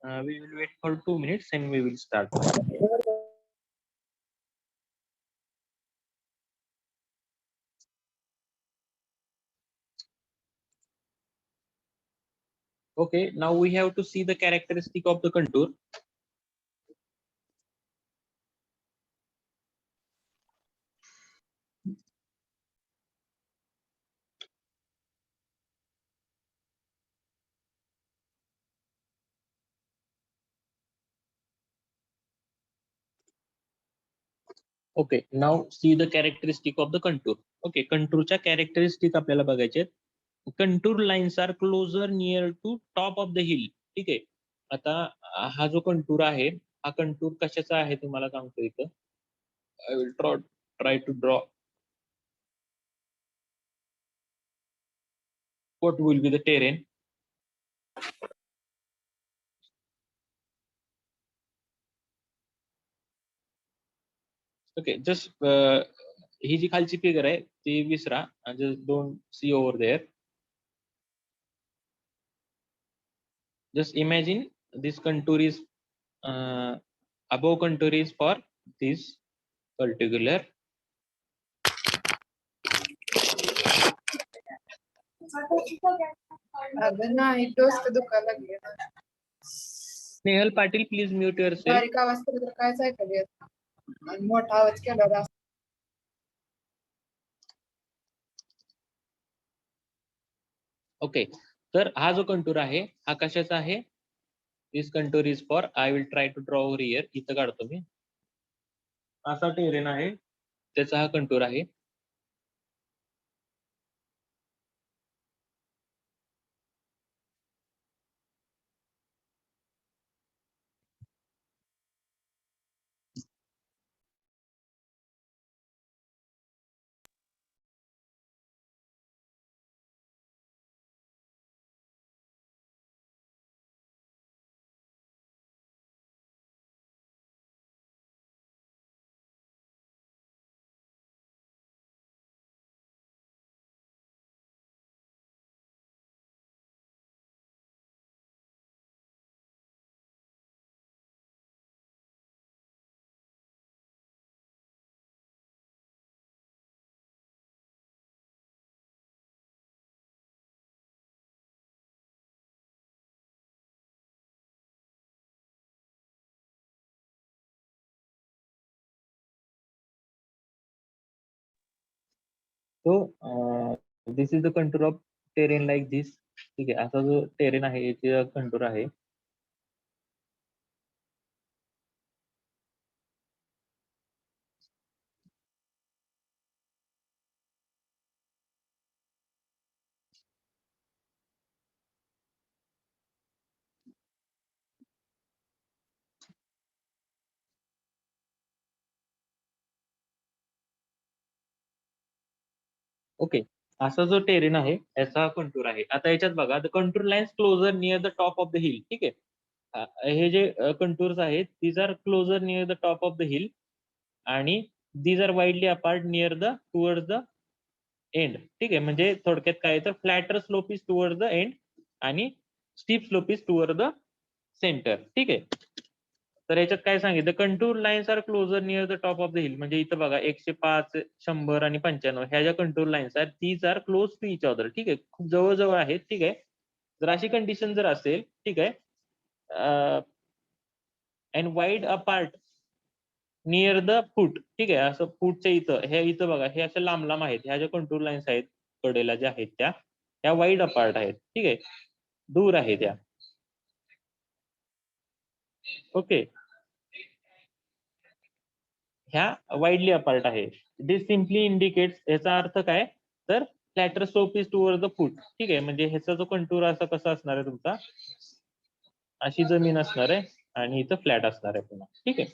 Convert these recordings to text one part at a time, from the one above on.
We will wait for 2 minutes and we will start. Okay, now we have to see the characteristic of the contour. Okay, now see the characteristic of the contour. Okay, contourच्या characteristic आपल्याला बघायचे आहेत. Contour lines are closer near to top of the hill. ठीक आहे. आता हा जो contour आहे, हा कंटूर कशाचा आहे तुम्हाला सांगतो इथं. I will try to draw what will be the terrain. Okay, just ही जी खालची फिगर आहे ती विसरा. Just don't see over there. Just imagine this contour is above contour is for this particular. Snehal Patil, please mute yourself. बारीक आवाज केला तर कायच ऐकायला येत नाही. आणि मोठा आवाज केला ओके, तर हा जो कंटूर आहे हा कशाचा आहे. This contour is for. I will try to draw over here. इथं काढतो मी. असा टेरेन आहे, त्याचा हा कंटूर आहे. So this is the contour of terrain like this. ठीक आहे, असा जो टेरेन आहे याचे कंटूर आहे. ओके, असा जो टेरेन आहे याचा कंटूर आहे. आता याच्यात बघा, the contour lines closer near the top of the hill. ठीक आहे, हे जे कंटूर्स आहेत these are closer near the top of the hill आणि these are widely apart near the towards the end. ठीक आहे, म्हणजे थोडक्यात काय तर flatter slope is toward the end आणि steep slope is toward the centre. ठीक आहे, तर याच्यात काय सांगितलं, contour lines are closer near the top of the hill. म्हणजे इथं बघा 105, 100 आणि 95 ह्या ज्या कंटूर लाईन्स आहेत these are close to each other. ठीक आहे, खूप जवळजवळ आहेत. ठीक आहे, जर अशी कंडिशन जर असेल, ठीक आहे, and wide apart near the फूट. ठीक आहे, असं फूटच्या इथं, हे इथं बघा, हे असे लांब लांब आहेत. ह्या ज्या कंटूर लाईन्स आहेत कडेला ज्या आहेत त्या वाईड अपार्ट आहेत. ठीक आहे, दूर आहे त्या. ओके, ह्या वाईडली अपार्ट आहे. दिस सिम्पली इंडिकेट्स, याचा अर्थ काय तर flatter slope is toward the फूट. ठीक आहे, म्हणजे ह्याचा जो कंटूर असा कसा असणार आहे तुमचा, अशी जमीन असणार आहे आणि इथं फ्लॅट असणार आहे पुन्हा. ठीक आहे,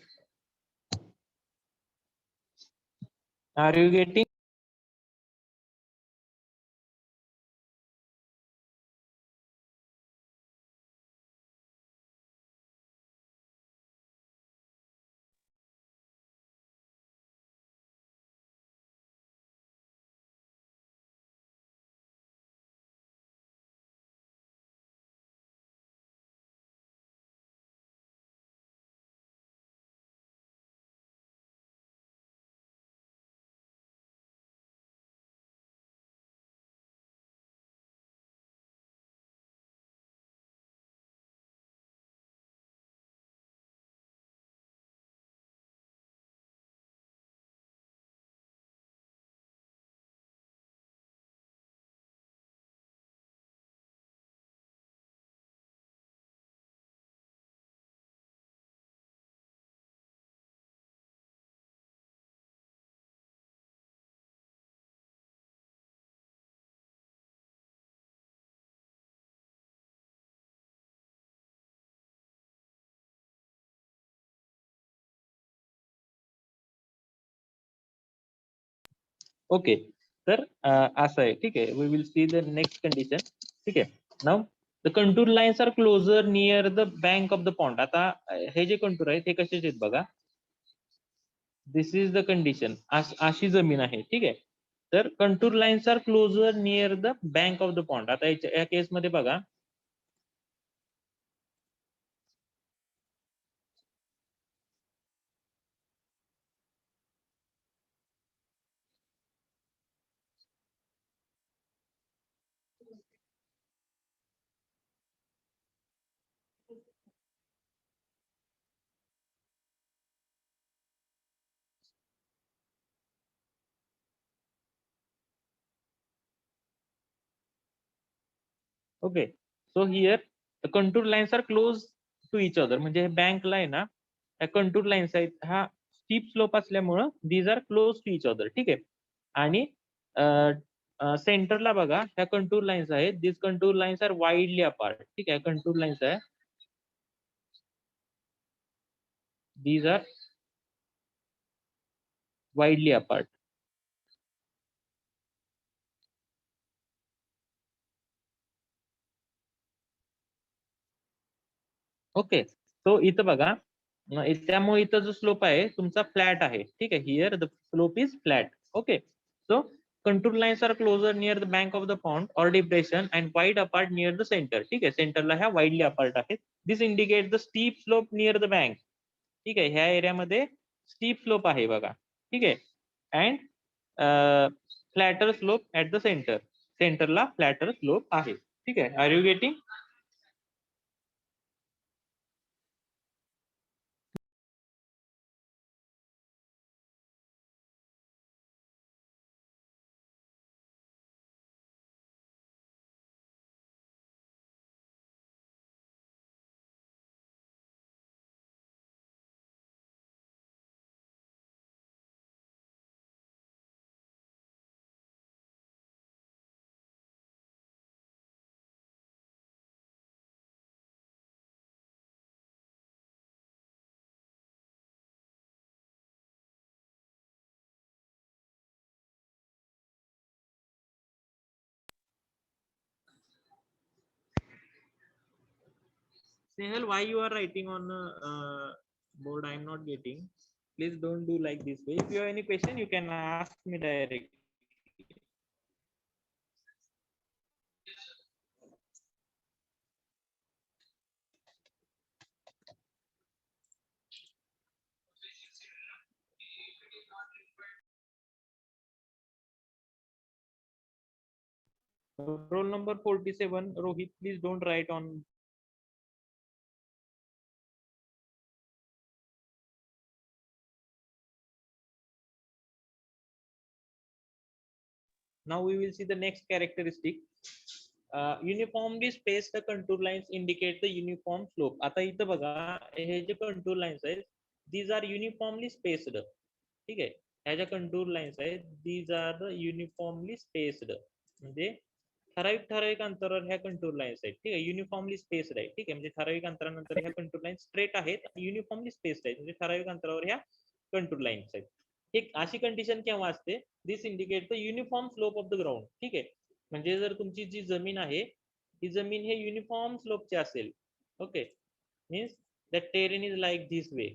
आर यू गेटिंग. ओके, तर असं आहे. ठीक आहे, we will see the next condition. ठीक आहे, now the contour lines are closer near the bank of the pond. आता हे जे कंटूर आहेत हे कशाचे आहेत बघा. This is the condition. अशी जमीन आहे. ठीक आहे, तर contour lines are closer near the bank of the pond. आता या केसमध्ये बघा, okay, so here the contour lines are close to each other. म्हणजे हे बँकला आहे ना, ह्या कंटूर लाईन्स आहेत, हा स्टीप स्लोप असल्यामुळं these are close to each other. ठीक आहे, आणि सेंटरला बघा ह्या कंटूर लाईन्स आहेत. This contour lines are widely apart. ठीक आहे, कंटूर लाईन्स आहे, these are widely apart. Okay, so इथं बघा, त्यामुळे इथं जो स्लोप आहे तुमचा फ्लॅट आहे. ठीक आहे, here the slope is flat. Okay, so contour lines are closer near the bank of the pond or depression and wide apart near the centre. ठीक आहे, सेंटरला ह्या वाईडली अपार्ट आहेत. This indicate the steep slope near the bank. ठीक आहे, ह्या एरियामध्ये steep slope आहे बघा. ठीक आहे, and flatter slope at the centre. सेंटरला फ्लॅटर स्लोप आहे. ठीक आहे, are you getting? Snehal, why you are writing on board? I am not getting. Please don't do like this way. If you have any question, you can ask me directly. Roll number 47, Rohit, please don't write on. Now we will see the next characteristic. Uniformly spaced the contour lines indicate the uniform slope. आता इथं बघा, हे जे contour lines आहेत, these are uniformly spaced. ठीक आहे, ह्या ज्या contour lines आहेत, these are the uniformly spaced. म्हणजे ठराविक अंतरावर ह्या कंटूर लाईन्स आहेत. ठीक आहे, युनिफॉर्मली स्पेस्ड आहे. ठीक आहे, म्हणजे ठराविक अंतरानंतर ह्या कंटूर लाईन स्ट्रेट आहेत, युनिफॉर्मली स्पेस्ड आहेत, म्हणजे ठराविक अंतरावर ह्या कंटूर लाईन्स आहेत. ठीक, अशी कंडिशन केव्हा असते? This indicate the uniform slope of the ground. ठीक आहे, म्हणजे जर तुमची जी जमीन आहे ती जमीन हे युनिफॉर्म स्लोपची असेल. Okay, means the terrain is like this way.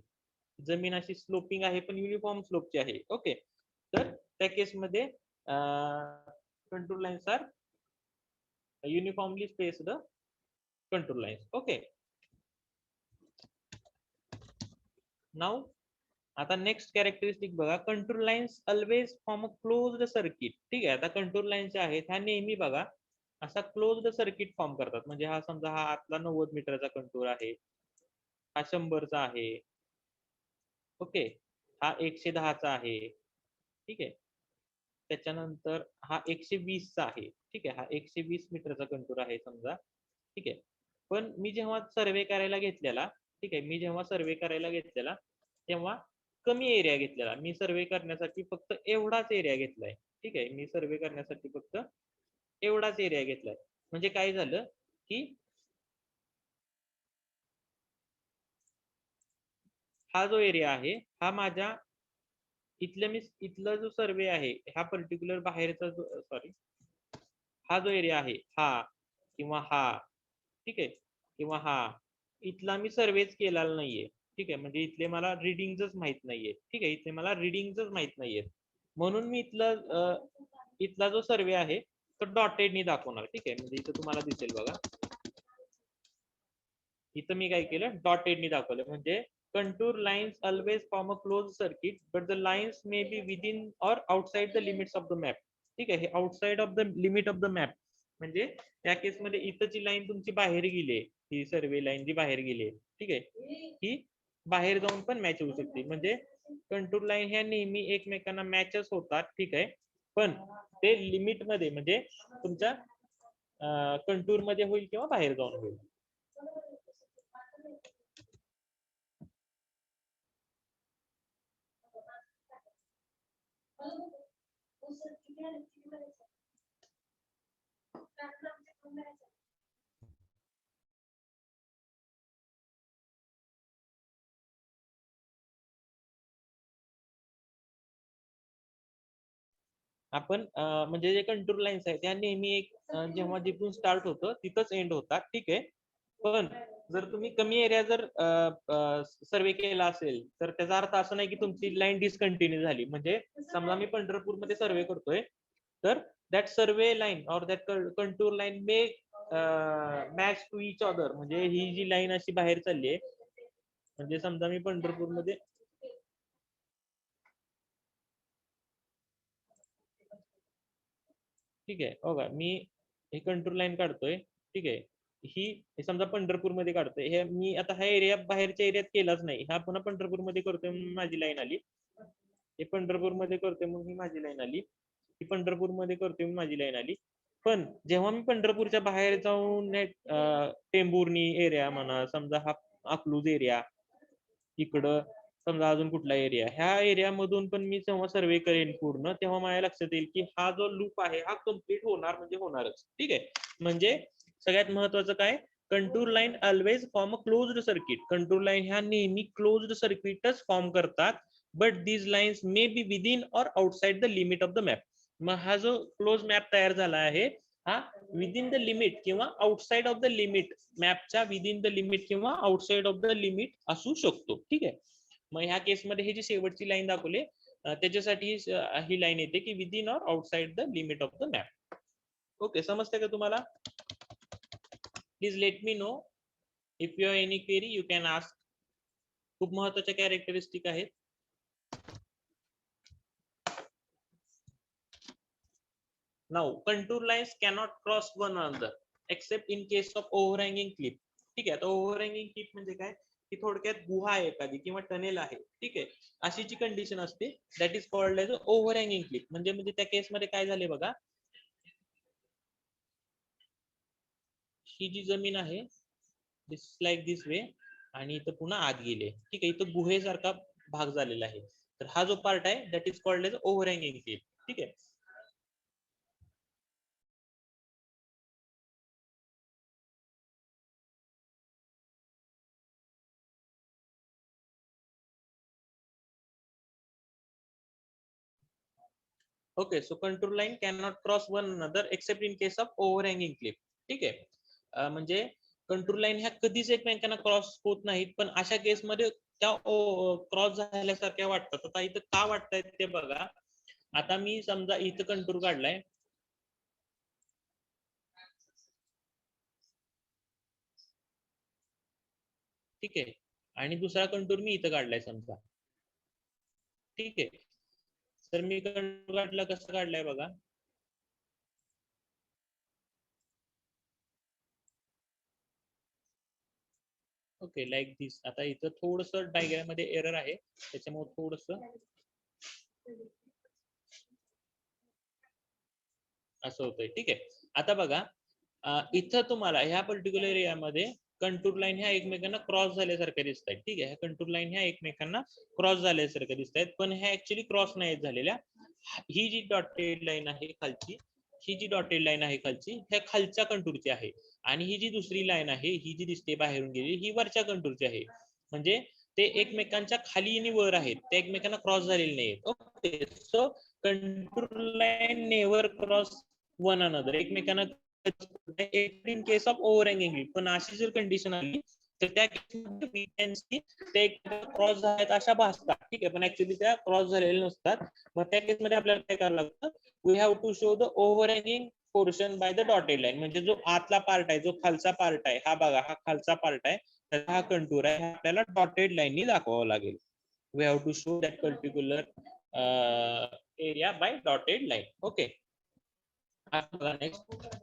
जमीन अशी स्लोपिंग आहे पण युनिफॉर्म स्लोपची आहे. ओके, तर त्या केसमध्ये contour lines are uniformly spaced contour lines. Okay, now आता नेक्स्ट कॅरेक्टरिस्टिक बघा, contour lines always form a closed circuit. ठीक आहे, आता कंटूर लाईन्स जे आहेत ह्या नेहमी बघा असा क्लोज्ड सर्किट फॉर्म करतात. म्हणजे हा समजा हा आतला 90 मीटरचा कंटूर आहे, हा 100चा आहे. ओके, हा 110चा आहे. ठीक आहे, त्याच्यानंतर हा 120चा आहे. ठीक आहे, हा 120 मीटरचा कंटूर आहे समजा. ठीक आहे, पण मी जेव्हा सर्वे करायला घेतलेला, ठीक आहे, मी जेव्हा सर्वे करायला घेतलेला तेव्हा कमी एरिया घेतलेला. मी सर्वे करण्यासाठी फक्त एवढाच एरिया घेतलाय. ठीक आहे, मी सर्वे करण्यासाठी फक्त एवढाच एरिया घेतलाय. म्हणजे काय झालं की हा जो एरिया आहे हा माझ्या इथला जो सर्वे आहे ह्या पर्टिक्युलर बाहेरचा सॉरी हा जो एरिया आहे हा किंवा हा, ठीक आहे, किंवा हा इथला मी सर्वेच केलेला नाहीये, ठीक आहे, म्हणजे इथले मला रिडिंगच माहित नाहीये, ठीक आहे, इथले मला रिडिंगच माहित नाहीये, म्हणून मी इथला जो सर्वे आहे तो डॉटेडनी दाखवणार, ठीक आहे, म्हणजे इथं तुम्हाला दिसेल बघा, इथं मी काय केलं डॉटेडनी दाखवलं, म्हणजे contour lines always form a close circuit but the lines may be within or outside the limits of the map, ठीक आहे, हे outside of the limit of the map, म्हणजे त्या केसमध्ये इथंची लाईन तुमची बाहेर गेली, ही सर्वे लाईन जी बाहेर गेली, ठीक आहे, ही बाहेर जाऊन पण मॅच होऊ शकते, म्हणजे कंटूर लाईन ह्या नेहमी एकमेकांना मॅचच होतात, ठीक आहे, पण ते लिमिट मध्ये म्हणजे तुमच्या कंटूर मध्ये होईल किंवा बाहेर जाऊन होईल. आपण म्हणजे जे कंटूर लाईन्स आहेत त्या नेहमी एक जेव्हा जिथून स्टार्ट होतं तिथंच एंड होतात, ठीक आहे, पण जर तुम्ही कमी एरिया जर सर्वे केला असेल तर त्याचा अर्थ असं नाही की तुमची लाईन डिस्कंटिन्यू झाली, म्हणजे समजा मी पंढरपूरमध्ये सर्वे करतोय तर दॅट सर्वे लाईन और that contour line may match to each other, म्हणजे ही जी लाईन अशी बाहेर चालली आहे, म्हणजे समजा मी पंढरपूरमध्ये ठीक आहे, बघा मी हे कंटूर लाईन काढतोय, ठीक आहे, ही समजा पंढरपूरमध्ये काढतोय, हे मी आता हा एरिया बाहेरच्या एरियात केलाच नाही, हा पुन्हा पंढरपूरमध्ये करतोय म्हणून माझी लाईन आली, हे पंढरपूरमध्ये करतोय म्हणून ही माझी लाईन आली, ही पंढरपूरमध्ये करतोय म्हणून माझी लाईन आली, पण जेव्हा मी पंढरपूरच्या बाहेर जाऊन टेंभुर्णी एरिया म्हणा, समजा हा अकलूज एरिया, इकडं समजा अजून कुठला एरिया, ह्या एरियामधून पण मी जेव्हा सर्वे करेन पूर्ण तेव्हा माझ्या लक्षात येईल की हा जो लूप आहे हा कम्प्लीट होणार म्हणजे होणारच, ठीक आहे, म्हणजे सगळ्यात महत्वाचं काय, contour line always form a closed circuit, contour line ह्या नेहमी क्लोज्ड सर्किटच फॉर्म करतात, but these lines may be within or outside the limit of the map, मग हा जो क्लोज मॅप तयार झाला आहे हा विदिन द लिमिट किंवा आउटसाइड ऑफ द लिमिट, मॅपच्या विदिन द लिमिट किंवा आउटसाइड ऑफ द लिमिट असू शकतो, ठीक आहे, मग ह्या केसमध्ये ही जी शेवटची लाईन दाखवली त्याच्यासाठी ही लाईन येते की within or outside the limit of the map. Okay, समजते का तुम्हाला? Please let me know if you have any query you can ask. खूप महत्वाच्या कॅरेक्टरिस्टिक आहेत. Now contour lines cannot cross one another except in case of overhanging cliff. ठीक आहे, आता ओव्हरहँगिंग cliff म्हणजे काय, की थोडक्यात गुहा आहे एखादी किंवा टनेल आहे, ठीक आहे, अशी जी कंडिशन असते that is called as overhanging cliff, म्हणजे त्या केसमध्ये काय झाले बघा, ही जी जमीन आहे दिस लाईक दिस वे आणि इथं पुन्हा आत गेले, ठीक आहे, इथं गुहेसारखा भाग झालेला आहे, तर हा जो पार्ट आहे that is called as overhanging cliff, ठीक आहे. Okay, so contour line can not cross one another except in case of overhanging cliff, ठीक आहे, म्हणजे कंटूर लाईन ह्या कधीच एकमेकांना क्रॉस होत नाहीत, पण अशा केसमध्ये त्या क्रॉस झाल्यासारख्या वाटतात. आता इथं का वाटतायत ते बघा, आता मी समजा इथं कंटूर काढलाय, ठीक आहे, आणि दुसरा कंटूर मी इथं काढलाय समजा, ठीक आहे, तर मी कंटूर काढला कसं काढलाय बघा, ओके लाईक दिस. आता इथं थोडस डायग्राम मध्ये एरर आहे त्याच्यामुळे थोडस असं होतंय, ठीक आहे. आता बघा इथं तुम्हाला ह्या पर्टिक्युलर एरियामध्ये कंटूर लाईन ह्या एकमेकांना क्रॉस झाल्यासारख्या दिसत आहेत, ठीक आहे, ह्या कंटूर लाईन ह्या एकमेकांना क्रॉस झाल्यासारख्या दिसत आहेत, पण ह्या ऍक्च्युली क्रॉस नाही झालेल्या. ही जी डॉटेड लाईन आहे खालची, ही जी डॉटेड लाईन आहे खालची, ह्या खालच्या कंटूरची आहे, आणि ही जी दुसरी लाईन आहे ही जी दिसते बाहेरून गेली ही वरच्या कंटूरची आहे, म्हणजे ते एकमेकांच्या खाली आणि वर आहेत, ते एकमेकांना क्रॉस झालेले नाहीत. Okay, so contour line never cross one another, एकमेकांना इन केस ऑफ ओव्हरहँगिंग हिल. पण अशी जर कंडिशन आली तर त्या केसमध्ये ते क्रॉस झाल्यात अशा भासतात, ठीक आहे, पण ऍक्च्युली त्या क्रॉस झालेल्या नसतात. मग त्या केसमध्ये आपल्याला काय करावं लागतं, we have to show the overhanging portion by the dotted line. म्हणजे जो आतला पार्ट आहे, जो खालचा पार्ट आहे, हा बघा, हा खालचा पार्ट आहे, तर हा कंटूर आहे, हा आपल्याला डॉटेड लाईननी दाखवावा लागेल. We have to show that particular area by dotted line. Okay, next,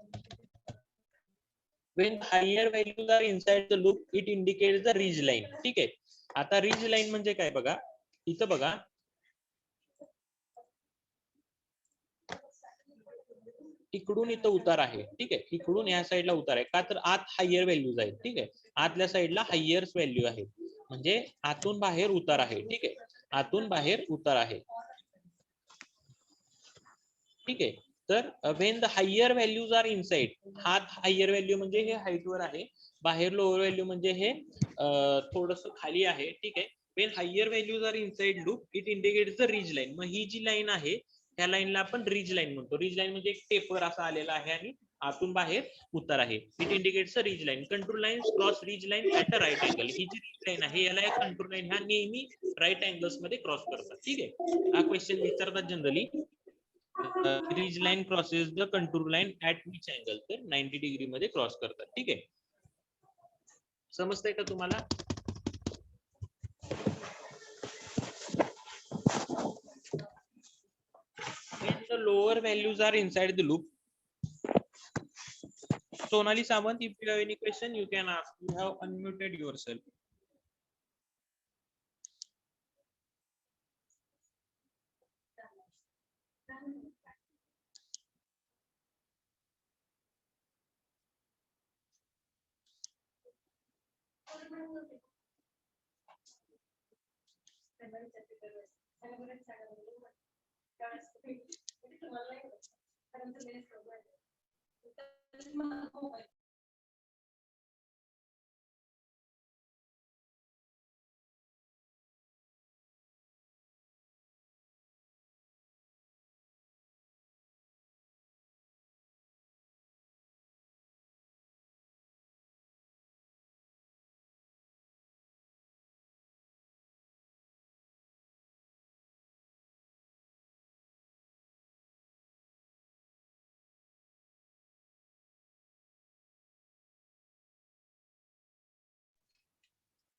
when higher values are inside the loop it indicates the ridge line. ठीक आहे, आता ridge line म्हणजे काय बघा, इथं बघा, इकडून इथं उतार आहे, ठीक आहे, इकडून या साईडला उतार आहे, का तर आत हायर व्हॅल्यूज आहेत, ठीक आहे, आतल्या साईडला हायर व्हॅल्यू आहे, म्हणजे आतून बाहेर उतार आहे, ठीक आहे, आतून बाहेर उतार आहे, ठीक आहे. तर when the higher values are inside, हा हायर व्हॅल्यू म्हणजे हे हाईट वर आहे, बाहेर लोअर व्हॅल्यू म्हणजे हे थोडस खाली आहे, ठीक आहे. when higher values are inside loop it indicates the ridge line. मग ही जी लाईन आहे त्या लाईनला आपण रिज लाईन म्हणतो. रिज लाईन म्हणजे एक टेपर असा आलेला आहे आणि आतून बाहेर उतार आहे. It indicates a ridge line. Contour line cross ridge line at a right angle. ही जी रिज लाईन आहे याला एक कंटूर लाईन ह्या नेहमी राईट अँगल्स मध्ये क्रॉस करतात, ठीक आहे. हा क्वेश्चन विचारतात generally, ridge line crosses the contour line at which angle, तर 90 डिग्री मध्ये क्रॉस करतात, ठीक आहे. समजतंय का तुम्हाला? When the lower values are inside the loop. Sonali Samant, if you have any question, you can ask. You have unmuted yourself.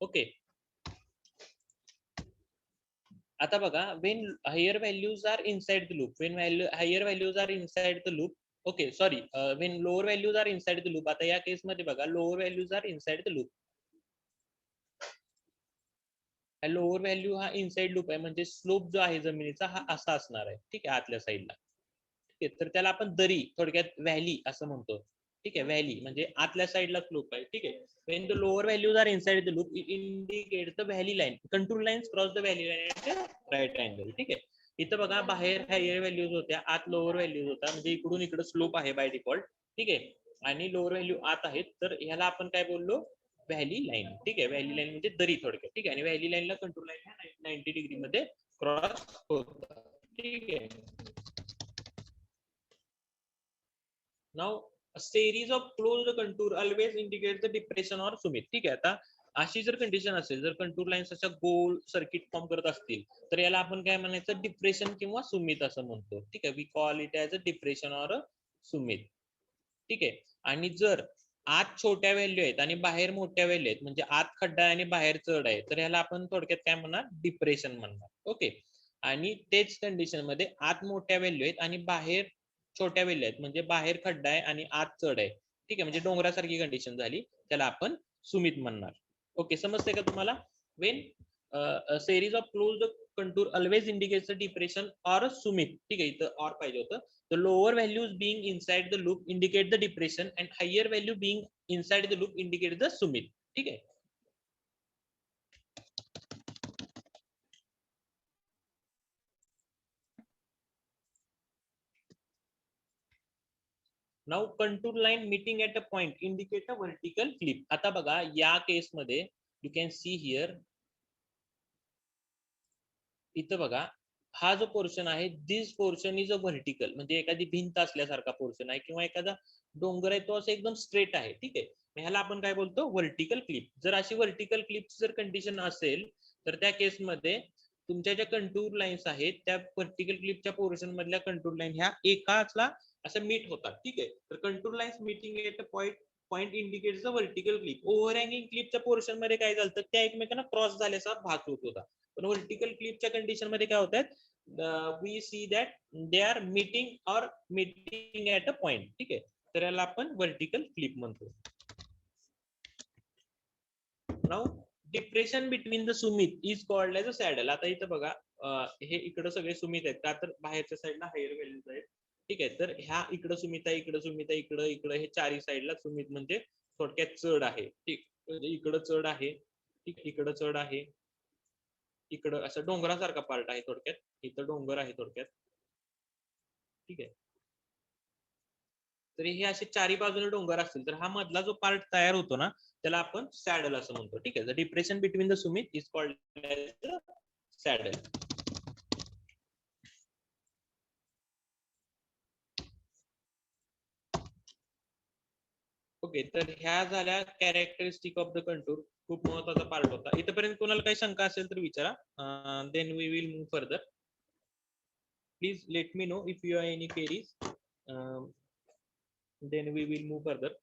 Okay. आता बघा, when higher values are inside the loop, when higher values are inside the loop, okay, sorry, when lower values are inside the loop. आता या केस मध्ये बघा, lower values are inside the loop. Lower value हा inside loop आहे, म्हणजे slope जो आहे जमिनीचा हा असा असणार आहे, ठीक आहे, आतल्या साईडला, ठीक आहे. तर त्याला आपण दरी, थोडक्यात व्हॅली असं म्हणतो, ठीक आहे. व्हॅली म्हणजे आतल्या साईडला स्लोप आहे, ठीक आहे. when the lower values are inside the loop it indicates the valley line. Contour lines cross the valley line at a right angle, ठीक आहे. इथं बघा, बाहेर हायर व्हॅल्यूज होत्या, आत लोअर व्हॅल्यूज होता, म्हणजे इकडून इकडे स्लोप आहे बाय डिफॉल्ट, ठीक आहे, आणि लोअर व्हॅल्यू आत आहेत, तर ह्याला आपण काय बोललो, व्हॅली लाईन, ठीक आहे. व्हॅली लाईन म्हणजे दरी थोडक्यात, ठीक आहे. आणि व्हॅली लाईनला कंटूर लाईन ह्या 90 डिग्री मध्ये क्रॉस होतात, ठीक आहे. Now a series of closed contour always indicates the depression or summit, ठीक आहे. आता अशी जर कंडिशन असेल, जर कंटूर लाईन्स अशा गोल सर्किट फॉर्म करत असतील, तर याला आपण काय म्हणायचं, डिप्रेशन किंवा सुमित असं म्हणतो, ठीक आहे. We call it as a depression or a summit, ठीक आहे. आणि जर आत छोट्या व्हॅल्यू आहेत आणि बाहेर मोठ्या व्हॅल्यू आहेत, म्हणजे आत खड्डा आहे आणि बाहेर चढ आहे, तर ह्याला आपण थोडक्यात काय म्हणणार, डिप्रेशन म्हणणार, ओके. आणि तेच कंडिशन मध्ये आत मोठ्या व्हॅल्यू आहेत आणि बाहेर छोट्या व्हॅल्यू आहेत, म्हणजे बाहेर खड्डा आहे आणि आत चढ आहे, ठीक आहे, म्हणजे डोंगरासारखी कंडिशन झाली, त्याला आपण सुमित म्हणणार. ओके, समजते का तुम्हाला? Wien series of closed contour always indicates a depression or Sumit, ठीक आहे, इथं ऑर पाहिजे होतं. The lower values being inside the loop indicate the depression and higher value being inside the loop indicate the summit, ठीक आहे. Now contour line meeting at a point indicate a vertical flip. आता बघा, या केस मध्ये you can see here इथं बघा, हा जो पोर्शन आहे, दिस पोर्शन इज अ व्हर्टिकल, म्हणजे एखादी भिंत असल्यासारखा पोर्शन आहे किंवा एखादा डोंगर आहे, तो असं एकदम स्ट्रेट आहे. ठीक आहे, ह्याला आपण काय बोलतो, व्हर्टिकल क्लिप. जर अशी व्हर्टिकल क्लिप जर कंडिशन असेल, तर त्या केसमध्ये तुमच्या ज्या कंटूर लाईन्स आहेत, त्या व्हर्टिकल क्लिपच्या पोर्शन मधल्या कंटूर लाईन ह्या एकाचला असं मीट होतात. ठीक आहे, तर contour lines meeting at a point indicates the vertical cliff. Overhanging क्लिपच्या पोर्शन मध्ये काय झालं, त्या एकमेकांना क्रॉस झाल्याचा भाग होत होता. पण व्हर्टिकल क्लिपच्या कंडिशन मध्ये काय होतात, we see that they are meeting or meeting at a point. ठीक आहे, तर याला आपण व्हर्टिकल क्लिप म्हणतो. Now depression between the summit is called as a saddle. आता इथं बघा, हे इकडं सगळे सुमित आहेत का, तर बाहेरच्या साईडला हायर व्हॅल्यूज आहेत. ठीक आहे, तर ह्या इकडं सुमित आहे, इकडं सुमित आहे, इकडं इकडं हे चारही साईडला सुमित म्हणजे थोडक्यात चढ आहे. ठीक, म्हणजे इकडं चढ आहे, ठीक, इकडं चढ आहे, इकडं असं डोंगरासारखा पार्ट आहे थोडक्यात, इथं डोंगर आहे थोडक्यात. ठीक आहे, तर हे असे चारी बाजूने डोंगर असतील, तर हा मधला जो पार्ट तयार होतो ना, त्याला आपण सॅडल असं म्हणतो. ठीक आहे, the depression between the summit is called as saddle. Okay, तर ह्या झाल्या कॅरेक्टरिस्टिक ऑफ द कंटूर. खूप महत्वाचा पार्ट होता. इथपर्यंत कोणाला काही शंका असेल तर विचारा, then we will move further. Please let me know if you are any queries, then we will move further.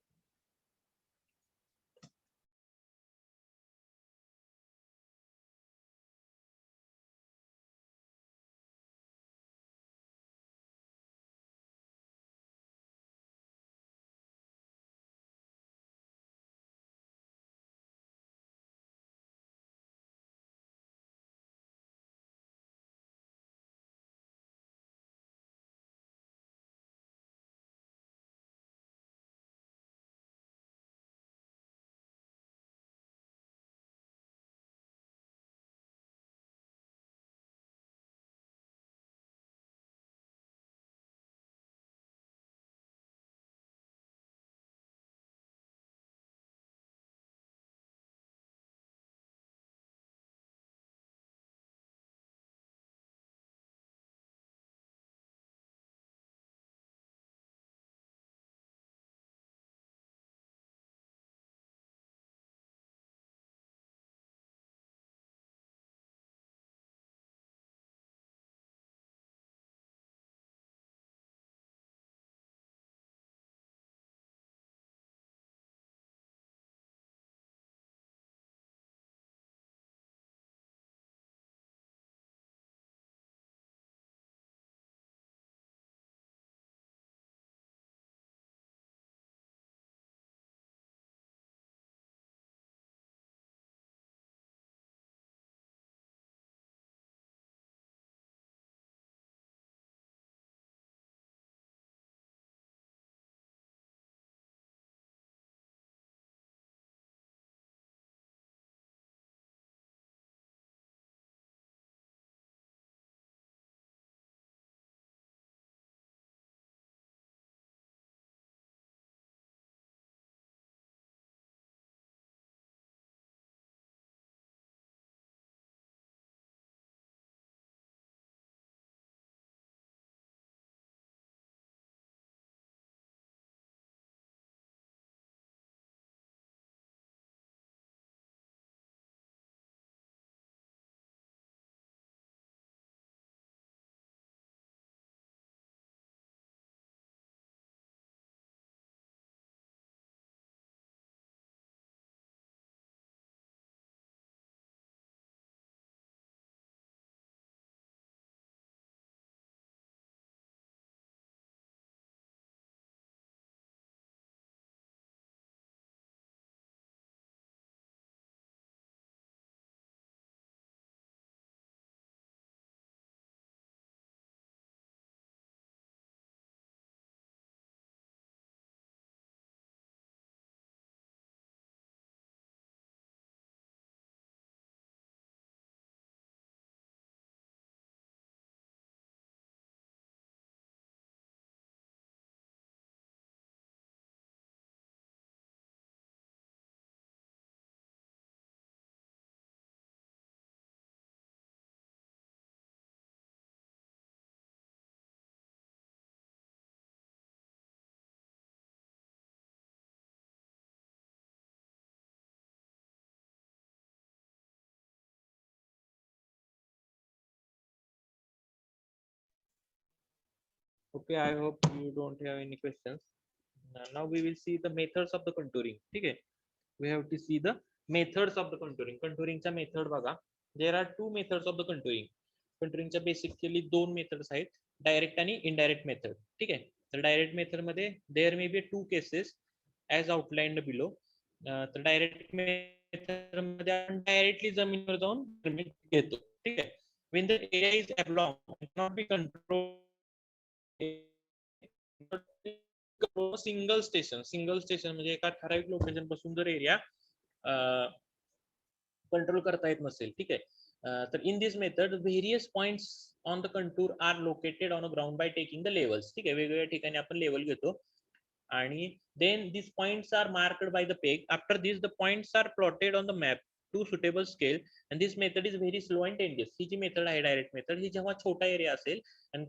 Okay, I hope you don't have any questions. Now we will see the methods of the contouring. Okay, we have to see the methods of the contouring. Contouring चा method बघा. There are two methods of the contouring. Contouring च्या basically दोन methods आहेत, direct आणि indirect method. ठीक आहे. तर direct method मध्ये there may be two cases as outlined below. तर direct method मध्ये आपण directly जमिनीवर जाऊन घेतो. ठीक आहे. When the area is oblong and cannot be controlled single station म्हणजे एका ठराविक लोकेशन पासून जर एरिया कंट्रोल करता येत नसेल. ठीक आहे. तर in this method various points on the contour are located on a ground by taking the levels. ठीक आहे. वेगवेगळ्या ठिकाणी आपण लेवल घेतो आणि then this points are marked by the peg. After this the points are plotted on the map to suitable scale and this method is very slow and tedious. ही जी मेथड आहे डायरेक्ट मेथड, ही जेव्हा छोटा area असेल and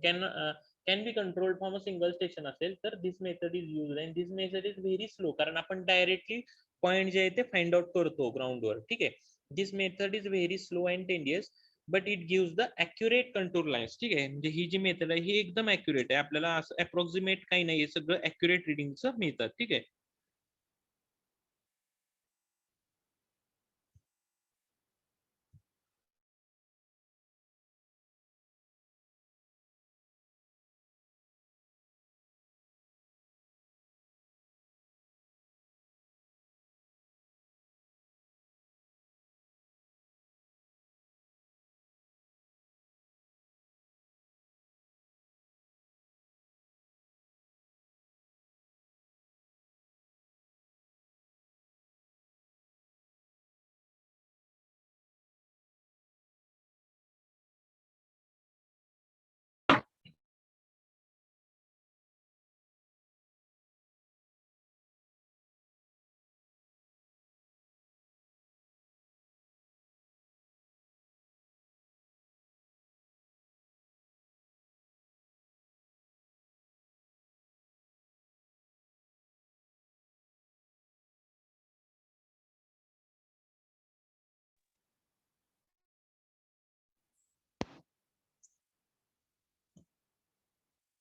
can be controlled from a single station असेल तर this method is use and this method is very slow, कारण आपण डायरेक्टली पॉइंट जे आहे ते फाइंड आउट करतो ग्राउंडवर. ठीक आहे. This method is very slow and tedious but it gives the accurate contour lines. ठीक आहे. म्हणजे ही जी मेथड आहे ही एकदम ॲक्युरेट आहे, आपल्याला असं अप्रॉक्सिमेट काही नाही, सगळं ॲक्युरेट रिडिंगचं मिळतात. ठीक आहे.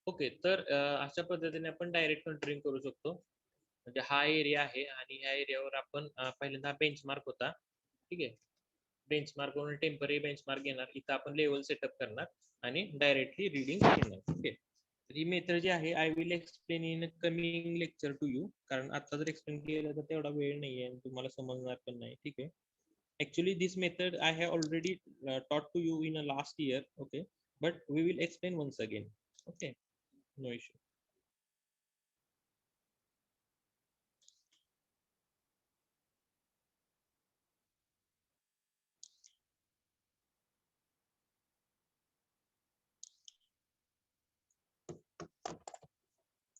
ओके, तर अशा पद्धतीने आपण डायरेक्ट कंट्रोलिंग करू शकतो. म्हणजे हा एरिया आहे आणि ह्या एरियावर आपण पहिल्यांदा बेंचमार्क होता. ठीक आहे. बेंचमार्क वरून टेम्पररी बेंचमार्क घेणार, इथं आपण लेवल सेटअप करणार आणि डायरेक्टली रिडिंग घेणार. ओके. ही मेथड जी आहे I will explain in coming lecture to you, कारण आता जर एक्सप्लेन केलं तर तेवढा वेळ नाहीये आणि तुम्हाला समजणार पण नाही. ठीक आहे. Actually, this method I have already taught to you in a last year. Okay, but we will explain once again. Okay, no issue.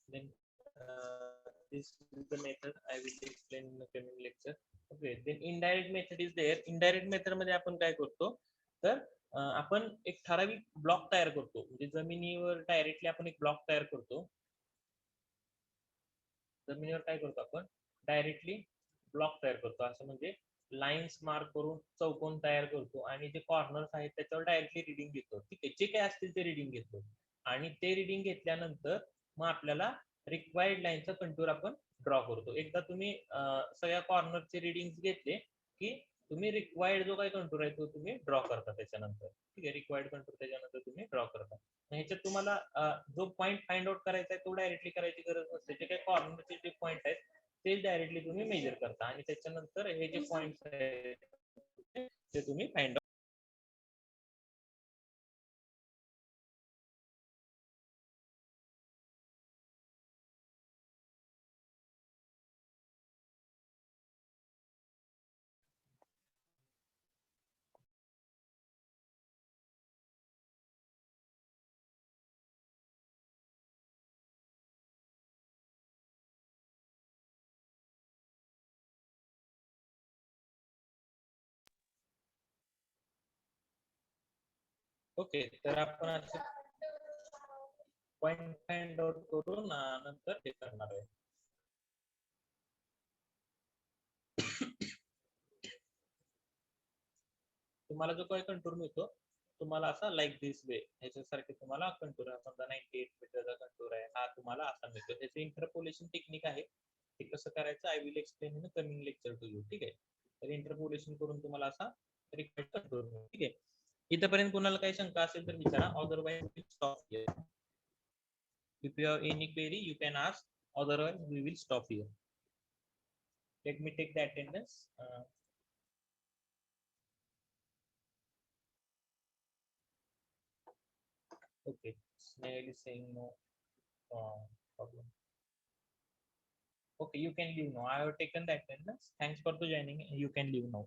Then this is the method I will explain in the coming lecture. Okay, then indirect method is there. Indirect method मध्ये आपण काय करतो, तर आपण एक ठराविक block तयार करतो. म्हणजे जमिनीवर डायरेक्टली आपण एक ब्लॉक तयार करतो. जमिनीवर काय करतो आपण डायरेक्टली ब्लॉक तयार करतो, असं म्हणजे लाईन्स मार्क करून चौकोन तयार करतो आणि जे कॉर्नर्स आहेत त्याच्यावर डायरेक्टली रिडिंग घेतो. ठीक आहे. जे काय असतील ते रिडिंग घेतो आणि ते रिडिंग घेतल्यानंतर मग आपल्याला रिक्वायर्ड लाईनचा कंटूर आपण ड्रॉ करतो. एकदा तुम्ही सगळ्या कॉर्नरचे रिडिंग घेतले की तुम्ही रिक्वायर्ड जो काही कंटूर आहे तो तुम्ही ड्रॉ करता त्याच्यानंतर. ठीक आहे. रिक्वायर्ड कंटूर त्याच्यानंतर तुम्ही ड्रॉ करता. ह्याच्यात तुम्हाला जो पॉईंट फाइंड आउट करायचा आहे तो डायरेक्टली करायची गरज नसते. जे काही कॉर्नरचे जे पॉईंट आहेत ते डायरेक्टली तुम्ही मेजर करता आणि त्याच्यानंतर हे जे पॉईंट्स आहेत ते तुम्ही फाइंड आउट. ओके, तर आपण असे पॉईंट फाइंड आउट करून नंतर हे करणार आहे. तुम्हाला जो काही कंटूर मिळतो तुम्हाला असा लाईक दिस वे ह्याच्यासारखे तुम्हाला कंटूर समजा 98 मीटरचा कंटूर आहे हा तुम्हाला असा मिळतो. त्याचे इंटरपोलेशन टेक्निक आहे. ते कसं करायचं I will explain in coming lecture to you. ठीक आहे. तर इंटरपोलेशन करून तुम्हाला असा रिक्वायर्ड कंटूर मिळतो. ठीक आहे. इथपर्यंत कोणाला काही शंका असेल तर विचारा. Otherwise stop here. If you have any query, you can ask. Otherwise, we will stop here. Let me take the attendance. Okay, Snail is saying no problem. Okay, you can leave now. I have taken the attendance. Thanks for the joining. You can leave now.